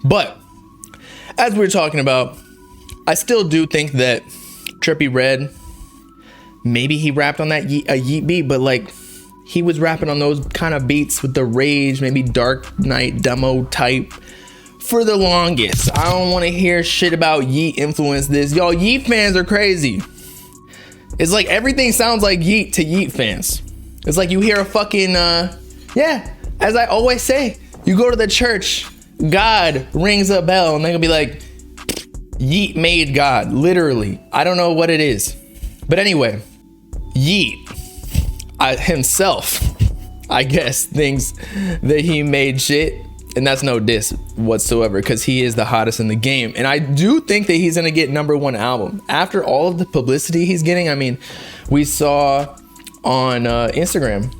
But as we were talking about, I still do think that Trippie Redd, maybe he rapped on that Yeat beat, but like he was rapping on those kind of beats with the Rage, maybe Dark Knight demo type for the longest. I don't want to hear shit about Yeat influenced this. Y'all, Yeat fans are crazy. It's like everything sounds like Yeat to Yeat fans. It's like you hear a fucking, yeah, as I always say, you go to the church, God rings a bell, and they're gonna be like, Yeat made God, literally. I don't know what it is. But anyway, Yeat himself, I guess, thinks that he made shit. And that's no diss whatsoever, because he is the hottest in the game. And I do think that he's going to get #1 album. After all of the publicity he's getting, I mean, we saw on Instagram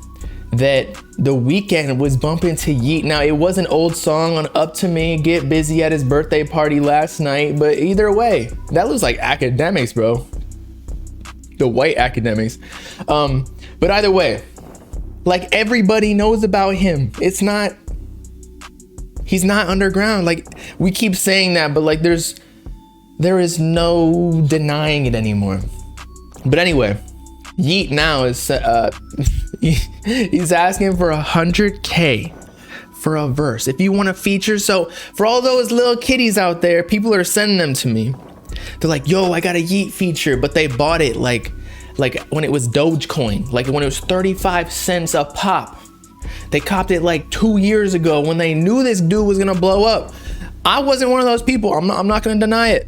that The Weeknd was bumping to Yeat. Now, it was an old song on Up To Me, Get Busy at his birthday party last night. But either way, that looks like academics, bro. The white academics. But either way, like everybody knows about him. It's not... He's not underground. Like we keep saying that, but like there is no denying it anymore. But anyway, Yeat now is he's asking for 100K for a verse. If you want a feature, so for all those little kiddies out there, people are sending them to me. They're like, yo, I got a Yeat feature, but they bought it like when it was Dogecoin, like when it was 35 cents a pop. They copped it like 2 years ago when they knew this dude was gonna blow up. I wasn't one of those people. I'm not gonna deny it.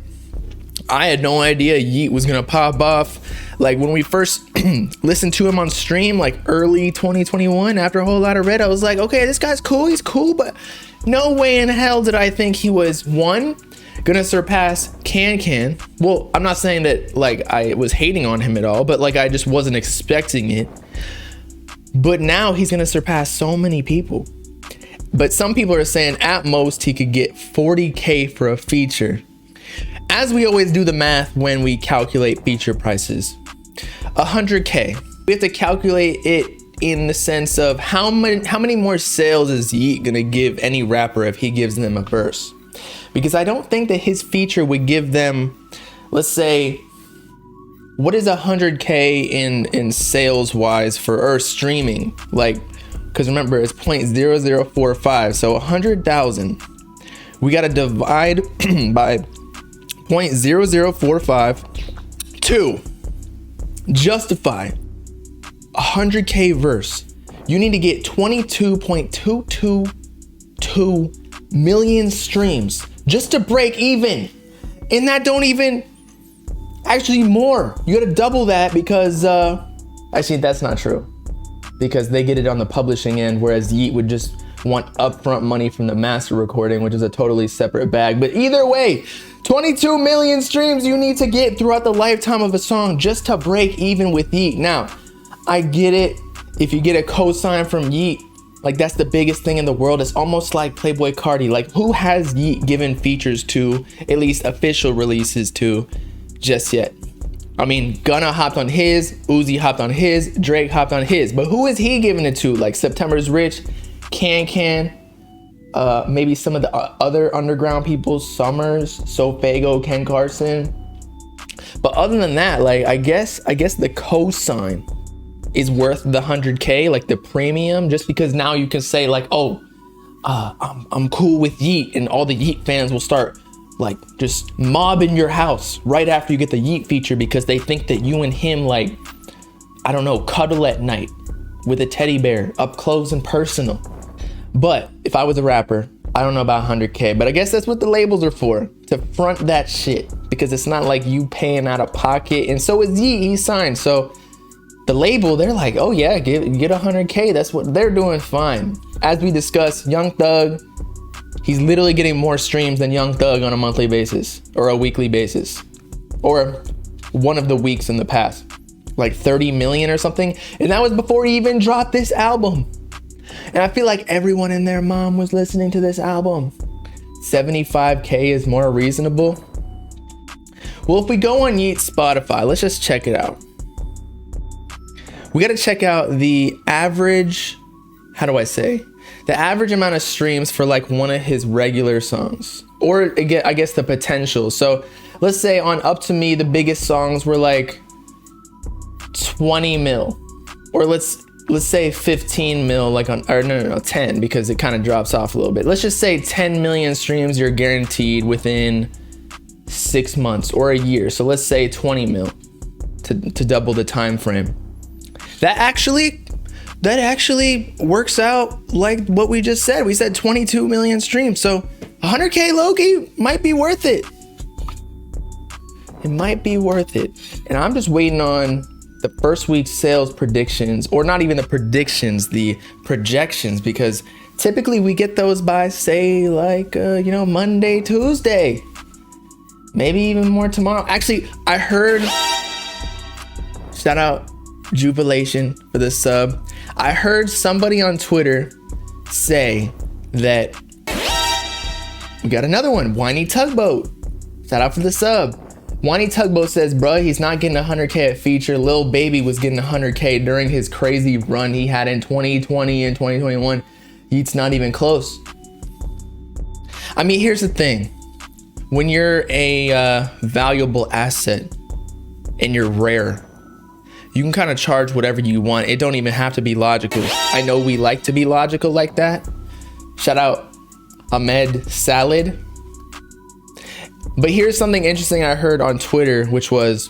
I had no idea Yeat was gonna pop off. Like when we first listened to him on stream, like early 2021, after a whole lot of Red, I was like, okay, this guy's cool. He's cool, but no way in hell did I think he was gonna surpass Can. Well, I'm not saying that like I was hating on him at all, but like I just wasn't expecting it. But now he's going to surpass so many people. But some people are saying at most he could get 40K for a feature. As we always do the math when we calculate feature prices, 100K. We have to calculate it in the sense of how many more sales is Yeat going to give any rapper if he gives them a verse? Because I don't think that his feature would give them, let's say, what is 100K in sales wise for streaming? Like, because remember it's 0.0045, so 100,000. We got to divide by 0.0045 to justify 100K verse. You need to get 22.222 million streams just to break even, and that don't even. Actually more. You gotta double that because actually that's not true, because they get it on the publishing end, whereas Yeat would just want upfront money from the master recording, which is a totally separate bag. But either way, 22 million streams you need to get throughout the lifetime of a song just to break even with Yeat. Now, I get it. If you get a cosign from Yeat, like that's the biggest thing in the world. It's almost like Playboi Carti. Like who has Yeat given features to, at least official releases to, just yet? I mean, Gunna hopped on his, Uzi hopped on his, Drake hopped on his, but who is he giving it to? Like September's Rich, Can, maybe some of the other underground people, Summers, Sofago, Ken Carson. But other than that, like I guess the cosign is worth the 100K, like the premium, just because now you can say like, oh, I'm cool with Yeat, and all the Yeat fans will start like just mobbing your house right after you get the Yeat feature because they think that you and him, like, I don't know, cuddle at night with a teddy bear up close and personal. But if I was a rapper, I don't know about 100K, but I guess that's what the labels are for, to front that shit, because it's not like you paying out of pocket. And so is Yeat, he signed. So the label, they're like, oh yeah, get 100K. That's what they're doing, fine. As we discussed, Young Thug, he's literally getting more streams than Young Thug on a monthly basis or a weekly basis, or one of the weeks in the past, like 30 million or something. And that was before he even dropped this album. And I feel like everyone and their mom was listening to this album. 75K is more reasonable. Well, if we go on Yeat's Spotify, let's just check it out. We got to check out the average, the average amount of streams for like one of his regular songs, or again, I guess the potential. So let's say on Up to Me, the biggest songs were like 20 mil, or let's say 15 mil, like on, or no, 10, because it kind of drops off a little bit. Let's just say 10 million streams you're guaranteed within 6 months or a year. So let's say 20 mil to double the time frame. That actually works out like what we just said. We said 22 million streams. So 100K Loki might be worth it. It might be worth it. And I'm just waiting on the first week sales predictions, or not even the predictions, the projections, because typically we get those by say like, Monday, Tuesday, maybe even more tomorrow. Actually, I heard, shout out Jubilation for the sub. I heard somebody on Twitter say that we got another one, Whiny Tugboat. Shout out for the sub. Whiny Tugboat says, bruh, he's not getting 100K at feature. Lil Baby was getting 100K during his crazy run he had in 2020 and 2021. Yeat's not even close. I mean, here's the thing. When you're a valuable asset and you're rare, you can kind of charge whatever you want. It don't even have to be logical. I know we like to be logical like that. Shout out Ahmed Salad. But here's something interesting I heard on Twitter, which was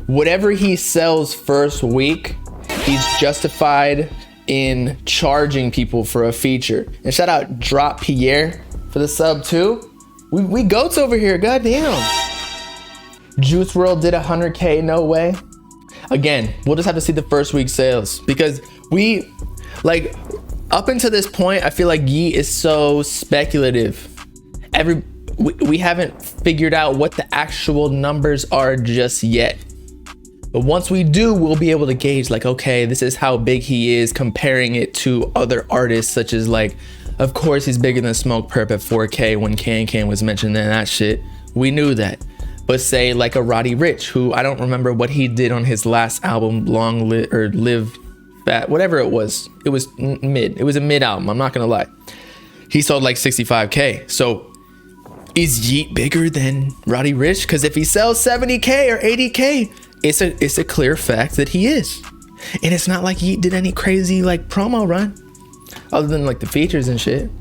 whatever he sells first week, he's justified in charging people for a feature. And shout out Drop Pierre for the sub too. We goats over here, goddamn. Juice WRLD did 100K, no way. Again, we'll just have to see the first week sales, because we, like, up until this point, I feel like Yeat is so speculative. We haven't figured out what the actual numbers are just yet. But once we do, we'll be able to gauge like, okay, this is how big he is, comparing it to other artists, such as like, of course he's bigger than Smoke Perp at 4K when Can was mentioned in that shit. We knew that. But say like a Roddy Ricch, who I don't remember what he did on his last album, Live Fat, whatever it was. It was mid. It was a mid album. I'm not gonna lie. He sold like 65K. So is Yeat bigger than Roddy Ricch? Because if he sells 70K or 80K, it's a clear fact that he is. And it's not like Yeat did any crazy like promo run, other than like the features and shit.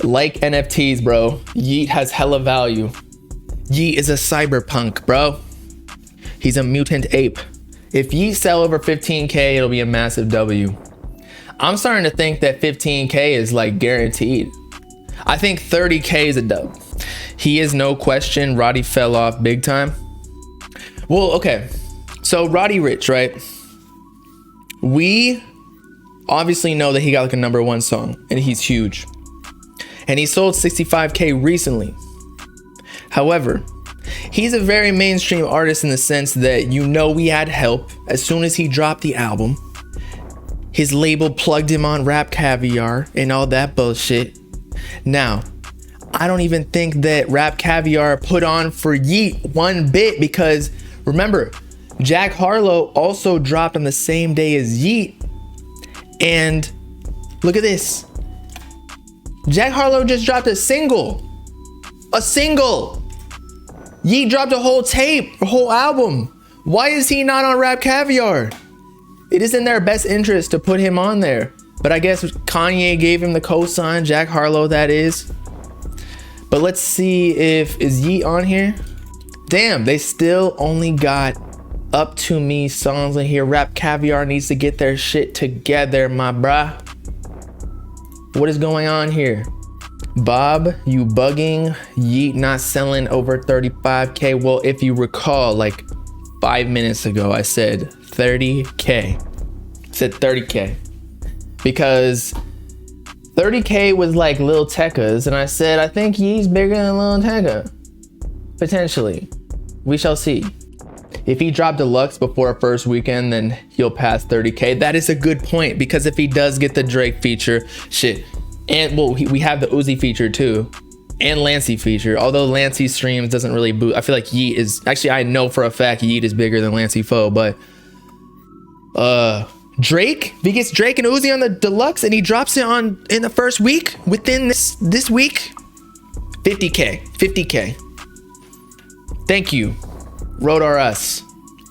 Like NFTs, bro. Yeat has hella value. Yeat is a cyberpunk, bro. He's a mutant ape. If Yeat sell over 15K, it'll be a massive W. I'm starting to think that 15K is like guaranteed. I think 30K is a dub. He is no question. Roddy fell off big time. Well, okay. So Roddy Ricch, right? We obviously know that he got like a #1 song and he's huge. And he sold 65K recently. However, he's a very mainstream artist in the sense that, we had help as soon as he dropped the album. His label plugged him on Rap Caviar and all that bullshit. Now, I don't even think that Rap Caviar put on for Yeat one bit, because remember, Jack Harlow also dropped on the same day as Yeat. And look at this. Jack Harlow just dropped a single. Yeat dropped a whole tape, a whole album. Why is he not on Rap Caviar? It is in their best interest to put him on there. But I guess Kanye gave him the cosign, Jack Harlow that is. But let's see is Yeat on here? Damn, they still only got Up to Me songs in here. Rap Caviar needs to get their shit together, my bruh. What is going on here? Bob, you bugging? Yeat not selling over 35K. Well, if you recall, like 5 minutes ago, I said 30K. I said 30K. Because 30K was like Lil Tecca's, and I said, I think Yeat's bigger than Lil Tecca. Potentially. We shall see. If he dropped Deluxe before a first weekend, then he'll pass 30K. That is a good point, because if he does get the Drake feature, shit. And well, we have the Uzi feature too, and Lancey feature. Although Lancey streams doesn't really boost. I feel like Yeat is, actually I know for a fact Yeat is bigger than Lancey Foe, but Drake, if he gets Drake and Uzi on the deluxe and he drops it on in the first week, within this week, 50K. Thank you, Road R Us.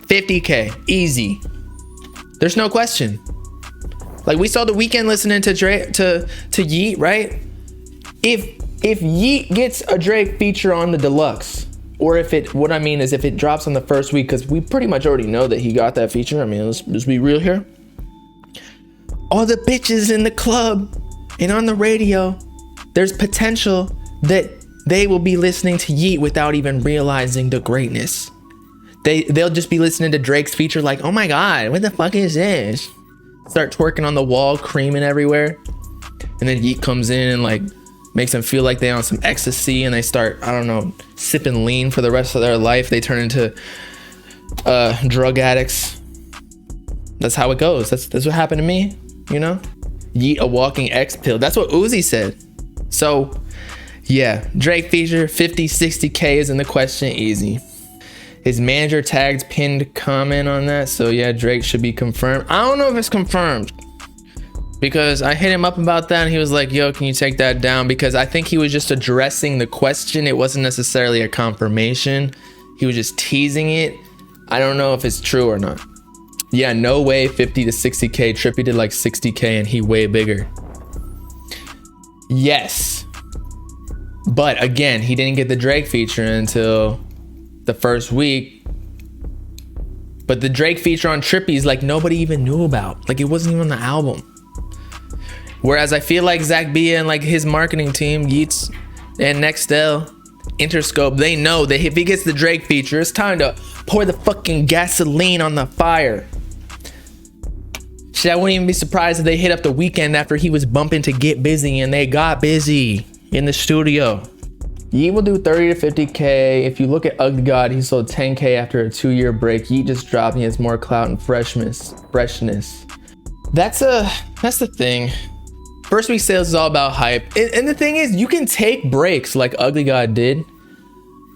50K, easy. There's no question. Like, we saw The Weeknd listening to Drake, to Yeat, right? If Yeat gets a Drake feature on the deluxe, or what I mean is if it drops on the first week, because we pretty much already know that he got that feature. I mean, let's be real here. All the bitches in the club and on the radio, there's potential that they will be listening to Yeat without even realizing the greatness. They'll just be listening to Drake's feature like, oh my God, what the fuck is this? Start twerking on the wall, creaming everywhere. And then Yeat comes in and like makes them feel like they're on some ecstasy, and they start, I don't know, sipping lean for the rest of their life. They turn into drug addicts. That's how it goes. That's what happened to me, you know? Yeat a walking X pill. That's what Uzi said. So yeah, Drake feature, 50, 60K is in the question, easy. His manager tagged pinned comment on that. So yeah, Drake should be confirmed. I don't know if it's confirmed, because I hit him up about that and he was like, yo, can you take that down? Because I think he was just addressing the question. It wasn't necessarily a confirmation. He was just teasing it. I don't know if it's true or not. Yeah, no way 50 to 60K. Trippy did like 60K and he way bigger. Yes. But again, he didn't get the Drake feature until the first week. But the Drake feature on Trippy's like nobody even knew about. Like, it wasn't even on the album. Whereas I feel like Zach Bia and like his marketing team, Yeats and Nextel, Interscope, they know that if he gets the Drake feature, it's time to pour the fucking gasoline on the fire. Shit, I wouldn't even be surprised if they hit up The Weeknd after he was bumping to Get Busy, and they got busy in the studio. Yeat will do 30 to 50K. If you look at Ugly God, he sold 10K after a 2-year break. Yeat just dropped. He has more clout and freshness. That's the thing. First week sales is all about hype. And the thing is, you can take breaks like Ugly God did,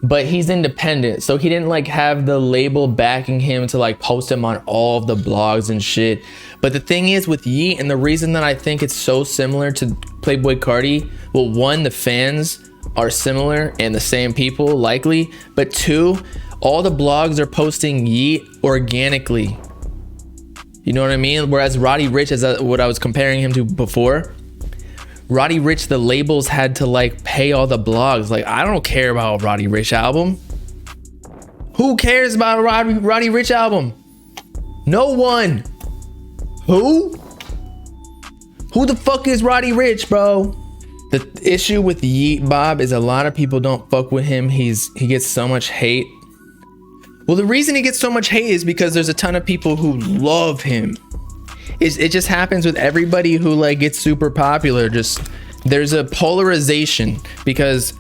but he's independent. So he didn't like have the label backing him to like post him on all of the blogs and shit. But the thing is with Yeat, and the reason that I think it's so similar to Playboi Carti, well, one, the fans are similar and the same people likely, but two, all the blogs are posting Yeat organically. You know what I mean? Whereas Roddy Ricch, what I was comparing him to before, Roddy Ricch, the labels had to like pay all the blogs. Like, I don't care about a Roddy Ricch album. Who cares about a Roddy Ricch album? No one. Who the fuck is Roddy Ricch, bro? The issue with Yeat, Bob, is a lot of people don't fuck with him. He gets so much hate. Well, the reason he gets so much hate is because there's a ton of people who love him. It just happens with everybody who like gets super popular. Just there's a polarization, because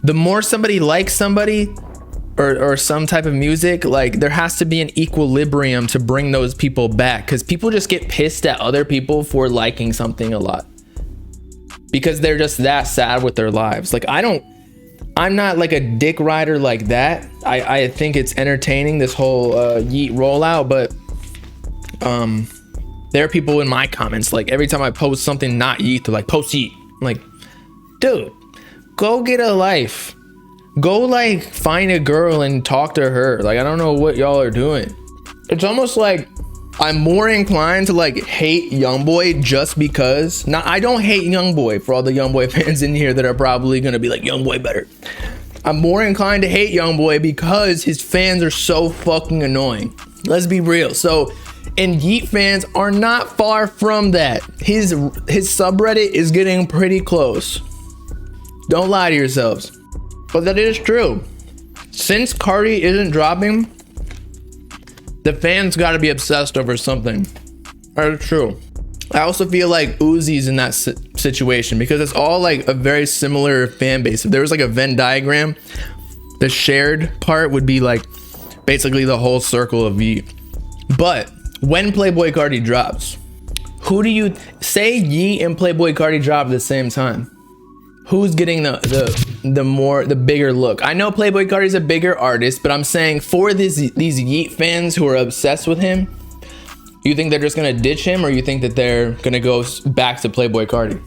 the more somebody likes somebody or some type of music, like there has to be an equilibrium to bring those people back, because people just get pissed at other people for liking something a lot because they're just that sad with their lives. Like, I'm not like a dick rider like that. I think it's entertaining, this whole Yeat rollout, but there are people in my comments, like every time I post something not Yeat, they're like, post Yeat. I'm like, dude, go get a life. Go like find a girl and talk to her. Like, I don't know what y'all are doing. It's almost like I'm more inclined to like hate Youngboy just because. Now, I don't hate Youngboy, for all the Youngboy fans in here that are probably gonna be like, Youngboy better. I'm more inclined to hate Youngboy because his fans are so fucking annoying. Let's be real. So, and Yeat fans are not far from that. His subreddit is getting pretty close. Don't lie to yourselves. But that is true. Since Carti isn't dropping, the fans got to be obsessed over something. That's true. I also feel like Uzi's in that situation, because it's all like a very similar fan base. If there was like a Venn diagram, the shared part would be like basically the whole circle of Yeat. But when Playboi Carti drops, who do you say Yeat and Playboi Carti drop at the same time? Who's getting the bigger look? I know Playboi Carti's a bigger artist, but I'm saying for these Yeat fans who are obsessed with him, You think they're just gonna ditch him, or you think that they're gonna go back to Playboi Carti?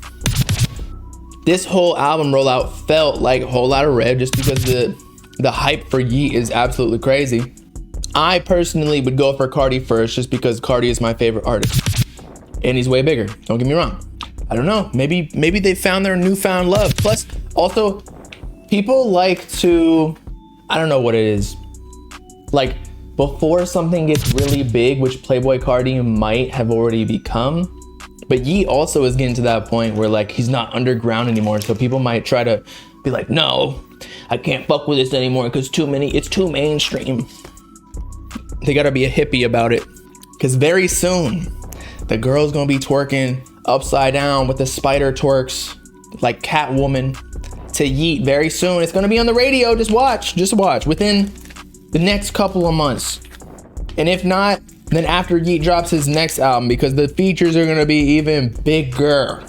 This whole album rollout felt like a whole lot of red, just because the hype for Yeat is absolutely crazy. I personally would go for Carti first, just because Carti is my favorite artist, and he's way bigger. Don't get me wrong. I don't know. Maybe they found their newfound love. Plus, also, people like to, I don't know what it is. Like, before something gets really big, which Playboi Carti might have already become, but Yeat also is getting to that point where like he's not underground anymore. So people might try to be like, no, I can't fuck with this anymore because it's too mainstream. They gotta be a hippie about it, because very soon the girl's gonna be twerking upside down with the spider twerks like Catwoman to Yeat very soon. It's gonna be on the radio. Just watch within the next couple of months. And if not, then after Yeat drops his next album, because the features are gonna be even bigger.